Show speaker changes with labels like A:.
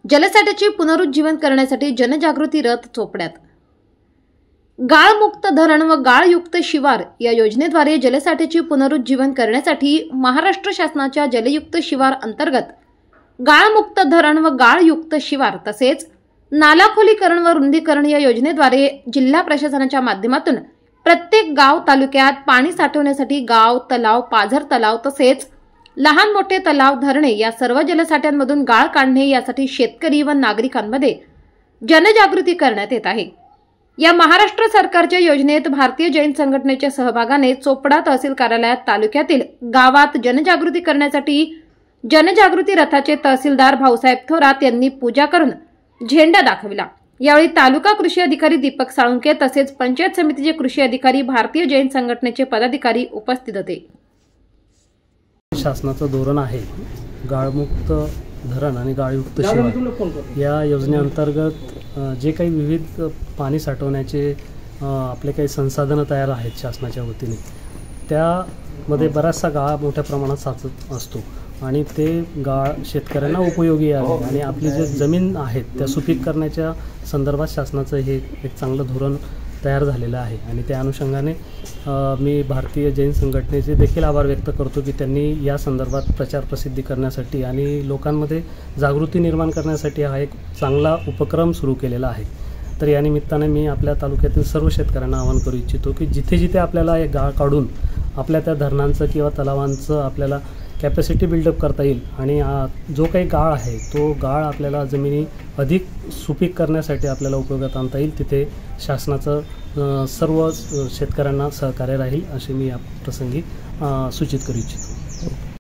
A: जलसाठ्याचे पुनरुज्जीवन करण्यासाठी जनजागृती रथ चोपड्यात। गाळमुक्त धरण व गाळयुक्त शिवार या योजनेद्वारे जलसाठ्याचे पुनरुज्जीवन करण्यासाठी महाराष्ट्र शासनाच्या जलयुक्त शिवार अंतर्गत गाळमुक्त धरण व गाळयुक्त शिवार तसेच नालाखोलीकरण व रुंदीकरण या योजनेद्वारे जिल्हा प्रशासनाच्या माध्यमातून प्रत्येक गाव तालुक्यात पाणी साठवण्यासाठी गाव, तलाव, पाझर तलाव तसेच लहान मोठे तलाव, धरणे या सर्व जलसाठ्यांमधून गाळ काढणे यासाठी शेतकरी व नागरिकांमध्ये जनजागृती करण्यात येत आहे। या महाराष्ट्र सरकारच्या योजनेत भारतीय जैन संघटनेच्या सहभागाने चोपडा तहसील कार्यालयात तालुक्यातील गावात जनजागृती करण्यासाठी जनजागृती रथाचे तहसीलदार भाऊसाहेब थोरात यांनी पूजा करून झेंडा दाखविला। यावेळी तालुका कृषी अधिकारी दीपक साळुंके तसेच पंचायत समितीचे कृषी अधिकारी, भारतीय जैन संघटनेचे पदाधिकारी उपस्थित होते।
B: शासनाचं धोरण आहे गाळमुक्त धरण आणि गाळयुक्त शिवार या योजनेअंतर्गत जे काही विविध पाणी साठवण्याचे आपले काही संसाधनं तयार आहेत शासनाच्या वतीने, त्यामध्ये बराचसा गाळ मोठ्या प्रमाणात साचत असतो आणि ते गाळ शेतकऱ्यांना उपयोगी आहे आणि आपली जे जमीन आहेत त्या सुपीक करण्याच्या संदर्भात शासनाचं हे एक चांगलं धोरण तयार झालेलं आहे आणि त्या अनुषंगाने मी भारतीय जैन संघटनेचे देखील आभार व्यक्त करतो की त्यांनी या संदर्भात प्रचार प्रसिद्धी करण्यासाठी आणि लोकांमध्ये जागृती निर्माण करण्यासाठी हा एक चांगला उपक्रम सुरू केलेला आहे। तर या निमित्ताने मी आपल्या तालुक्यातील सर्व शेतकऱ्यांना आवाहन करू इच्छितो की जिथे जिथे आपल्याला एक गाळ काढून आपल्या त्या धरणांचं किंवा तलावांचं आपल्याला कॅपॅसिटी बिल्डअप करता येईल आणि जो काही गाळ आहे तो गाळ आपल्याला जमिनी अधिक सुपीक करण्यासाठी आपल्याला उपयोगात आणता येईल, तिथे शासनाचं सर्व शेतकऱ्यांना सहकार्य राहील असे मी या प्रसंगी सूचित करू इच्छितो।